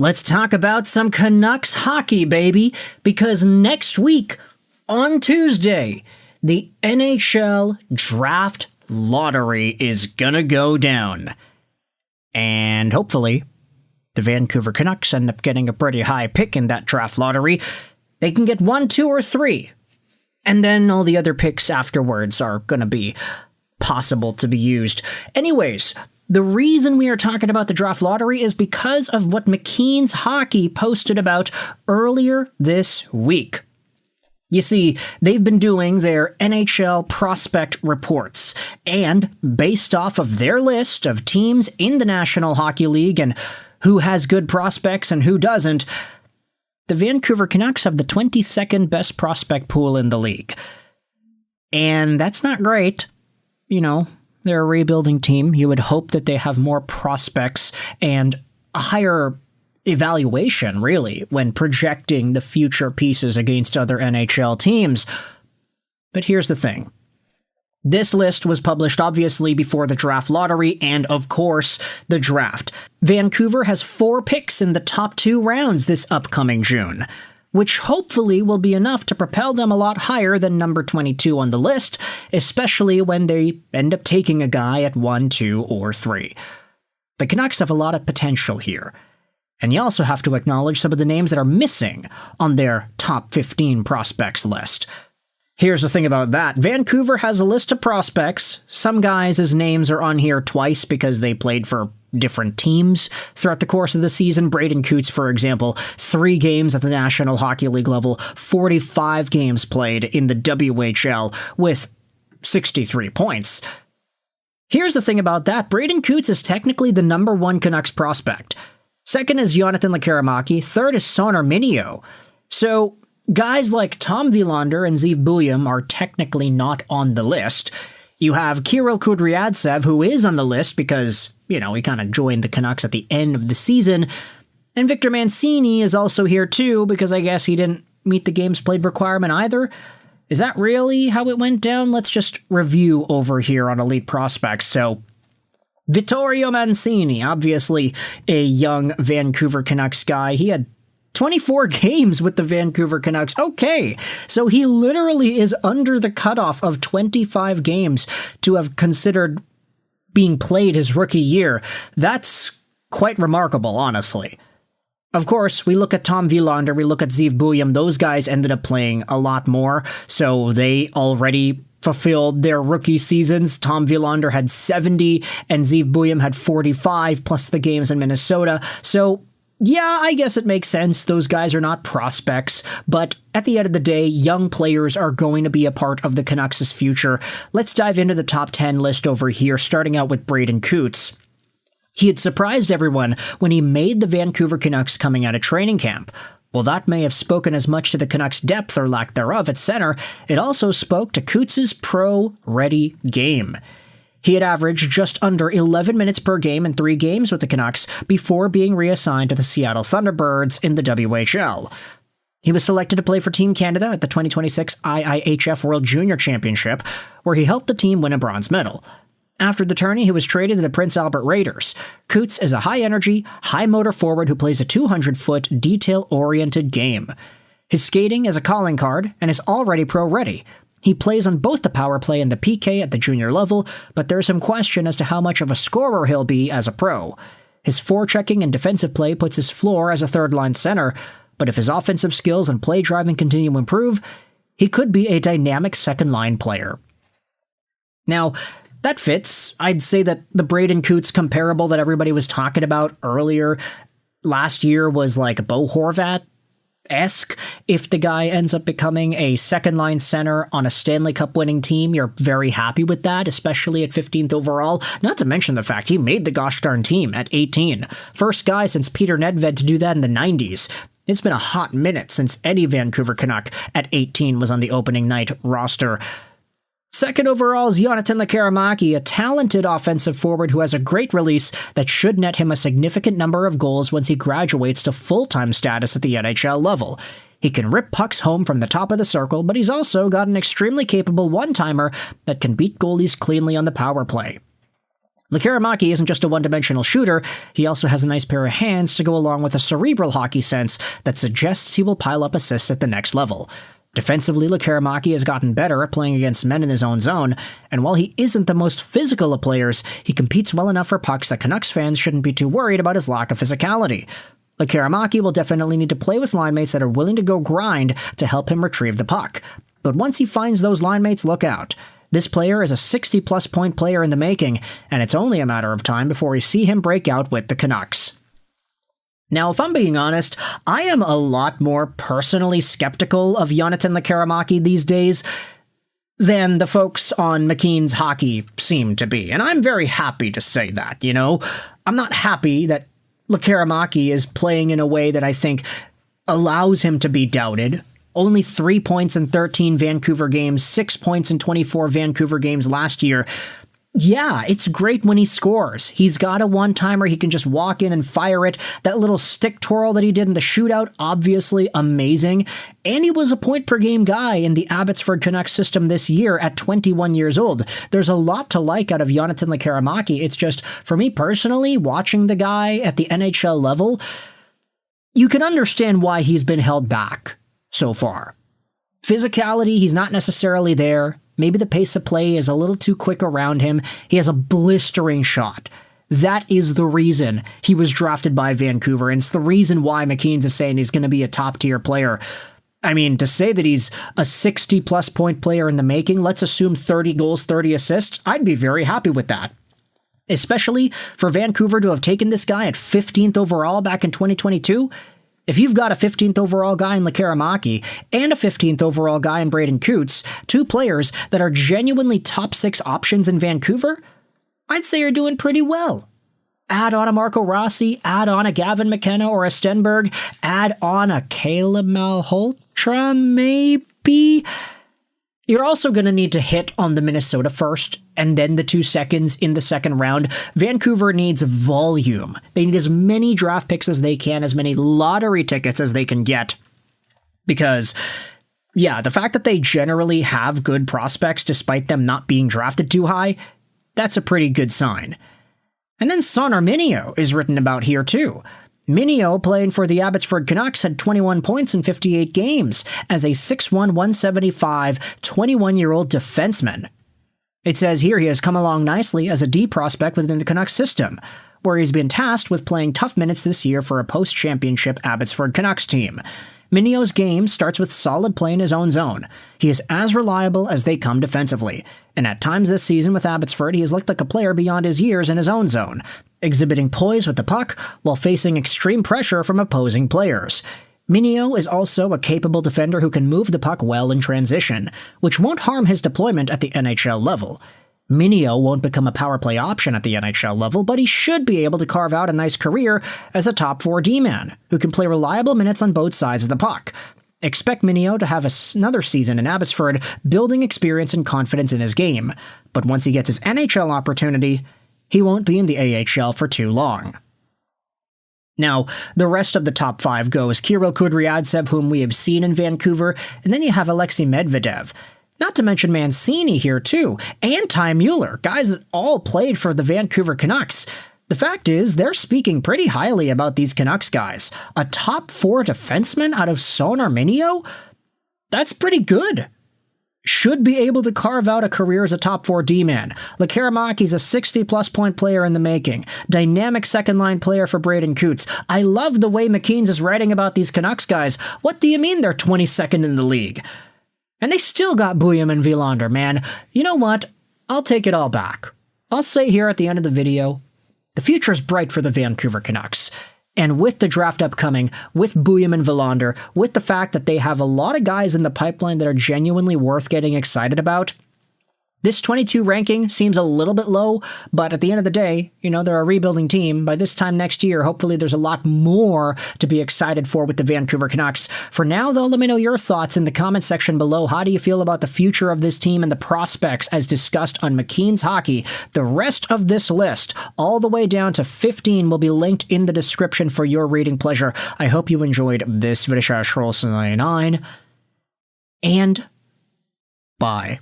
Let's talk about some Canucks hockey, baby, because next week, on Tuesday, the NHL Draft lottery is gonna go down. And hopefully, the Vancouver Canucks end up getting a pretty high pick in that draft lottery. They can get 1, 2, or 3. And then all the other picks afterwards are gonna be possible to be used. Anyways, the reason we are talking about the draft lottery is because of what McQueen's Hockey posted about earlier this week. You see, they've been doing their NHL prospect reports, and based off of their list of teams in the National Hockey League and who has good prospects and who doesn't, the Vancouver Canucks have the 22nd best prospect pool in the league. And that's not great. You know, they're a rebuilding team. You would hope that they have more prospects and a higher evaluation, really, when projecting the future pieces against other NHL teams. But here's the thing. This list was published obviously before the draft lottery and, of course, the draft. Vancouver has 4 picks in the top 2 rounds this upcoming June, which hopefully will be enough to propel them a lot higher than number 22 on the list, especially when they end up taking a guy at 1, 2, or 3. The Canucks have a lot of potential here, and you also have to acknowledge some of the names that are missing on their top 15 prospects list. Here's the thing about that. Vancouver has a list of prospects. Some guys' names are on here twice because they played for different teams throughout the course of the season. Braeden Cootes, for example, 3 games at the National Hockey League level, 45 games played in the WHL with 63 points. Here's the thing about that. Braeden Cootes is technically the number 1 Canucks prospect. Second is Jonathan Lekkerimaki. Third is Sawyer Mynio. So guys like Tom Wilander and Zeev Buium are technically not on the list. You have Kirill Kudryavtsev, who is on the list because, you know, he kind of joined the Canucks at the end of the season. And Victor Mancini is also here too because I guess he didn't meet the games played requirement either. Is that really how it went down? Let's just review over here on Elite Prospects. So, Vittorio Mancini, obviously a young Vancouver Canucks guy. He had 24 games with the Vancouver Canucks. Okay, so he literally is under the cutoff of 25 games to have considered being played his rookie year. That's quite remarkable, honestly. Of course, we look at Tom Wilander, we look at Zeev Buium. Those guys ended up playing a lot more, so they already fulfilled their rookie seasons. Tom Wilander had 70, and Zeev Buium had 45, plus the games in Minnesota. So yeah, I guess it makes sense. Those guys are not prospects, but at the end of the day, young players are going to be a part of the Canucks' future. Let's dive into the top 10 list over here, starting out with Braeden Cootes. He had surprised everyone when he made the Vancouver Canucks coming out of training camp. While that may have spoken as much to the Canucks' depth or lack thereof at center, it also spoke to Cootes' pro-ready game. He had averaged just under 11 minutes per game in 3 games with the Canucks before being reassigned to the Seattle Thunderbirds in the WHL. He was selected to play for Team Canada at the 2026 IIHF World Junior Championship, where he helped the team win a bronze medal. After the tourney, he was traded to the Prince Albert Raiders. Cootes is a high-energy, high-motor forward who plays a 200-foot, detail-oriented game. His skating is a calling card and is already pro-ready. He plays on both the power play and the PK at the junior level, but there's some question as to how much of a scorer he'll be as a pro. His forechecking and defensive play puts his floor as a third-line center, but if his offensive skills and play driving continue to improve, he could be a dynamic second-line player. Now, that fits. I'd say that the Braeden Cootes comparable that everybody was talking about earlier last year was like Bo Horvat-esque. If the guy ends up becoming a second-line center on a Stanley Cup winning team, you're very happy with that, especially at 15th overall. Not to mention the fact he made the gosh darn team at 18. First guy since Peter Nedved to do that in the 90s. It's been a hot minute since any Vancouver Canuck at 18 was on the opening night roster. Second overall is Jonathan Lekkerimaki, a talented offensive forward who has a great release that should net him a significant number of goals once he graduates to full-time status at the NHL level. He can rip pucks home from the top of the circle, but he's also got an extremely capable one-timer that can beat goalies cleanly on the power play. Lekkerimaki isn't just a one-dimensional shooter, he also has a nice pair of hands to go along with a cerebral hockey sense that suggests he will pile up assists at the next level. Defensively, Lekkerimaki has gotten better at playing against men in his own zone, and while he isn't the most physical of players, he competes well enough for pucks that Canucks fans shouldn't be too worried about his lack of physicality. Lekkerimaki will definitely need to play with line mates that are willing to go grind to help him retrieve the puck. But once he finds those line mates, look out. This player is a 60-plus point player in the making, and it's only a matter of time before we see him break out with the Canucks. Now, if I'm being honest, I am a lot more personally skeptical of Jonathan Lekkerimaki these days than the folks on McQueen's hockey seem to be, and I'm very happy to say that, you know? I'm not happy that Lekkerimaki is playing in a way that I think allows him to be doubted. Only 3 points in 13 Vancouver games, 6 points in 24 Vancouver games last year. Yeah, it's great when he scores. He's got a one-timer, he can just walk in and fire it. That little stick twirl that he did in the shootout, obviously amazing. And he was a point-per-game guy in the Abbotsford Canucks system this year at 21 years old. There's a lot to like out of Jonathan Lekkerimaki. It's just, for me personally, watching the guy at the NHL level, you can understand why he's been held back so far. Physicality, he's not necessarily there. Maybe the pace of play is a little too quick around him. He has a blistering shot. That is the reason he was drafted by Vancouver, and it's the reason why McQueen's is saying he's going to be a top-tier player. I mean, to say that he's a 60-plus point player in the making, let's assume 30 goals, 30 assists, I'd be very happy with that. Especially for Vancouver to have taken this guy at 15th overall back in 2022. If you've got a 15th overall guy in Lekkerimaki and a 15th overall guy in Braeden Cootes, two players that are genuinely top 6 options in Vancouver, I'd say you're doing pretty well. Add on a Marco Rossi, add on a Gavin McKenna or a Stenberg, add on a Caleb Malhotra, maybe. You're also going to need to hit on the Minnesota first, and then the 2 seconds in the second round. Vancouver needs volume. They need as many draft picks as they can, as many lottery tickets as they can get. Because, yeah, the fact that they generally have good prospects despite them not being drafted too high, that's a pretty good sign. And then Sawyer Mynio is written about here too. Mynio, playing for the Abbotsford Canucks, had 21 points in 58 games as a 6'1", 175, 21-year-old defenseman. It says here he has come along nicely as a D prospect within the Canucks system, where he's been tasked with playing tough minutes this year for a post-championship Abbotsford Canucks team. Mynio's game starts with solid play in his own zone. He is as reliable as they come defensively, and at times this season with Abbotsford he has looked like a player beyond his years in his own zone, exhibiting poise with the puck while facing extreme pressure from opposing players. Mynio is also a capable defender who can move the puck well in transition, which won't harm his deployment at the NHL level. Mynio won't become a power play option at the NHL level, but he should be able to carve out a nice career as a top 4 D-man, who can play reliable minutes on both sides of the puck. Expect Mynio to have another season in Abbotsford, building experience and confidence in his game, but once he gets his NHL opportunity, he won't be in the AHL for too long. Now, the rest of the top 5 goes Kirill Kudryavtsev, whom we have seen in Vancouver, and then you have Alexei Medvedev. Not to mention Mancini here too, and Ty Mueller, guys that all played for the Vancouver Canucks. The fact is, they're speaking pretty highly about these Canucks guys. A top 4 defenseman out of Sawyer Mynio? That's pretty good. Should be able to carve out a career as a top 4 D-man. Lekkerimiki's a 60-plus point player in the making. Dynamic second-line player for Braeden Cootes. I love the way McQueen's is writing about these Canucks guys. What do you mean they're 22nd in the league? And they still got Buyam and Wilander, man. You know what? I'll take it all back. I'll say here at the end of the video, the future is bright for the Vancouver Canucks. And with the draft upcoming, with Buyam and Wilander, with the fact that they have a lot of guys in the pipeline that are genuinely worth getting excited about, this 22 ranking seems a little bit low, but at the end of the day, you know, they're a rebuilding team. By this time next year, hopefully there's a lot more to be excited for with the Vancouver Canucks. For now, though, let me know your thoughts in the comment section below. How do you feel about the future of this team and the prospects as discussed on McQueen's Hockey? The rest of this list, all the way down to 15, will be linked in the description for your reading pleasure. I hope you enjoyed this video, and bye.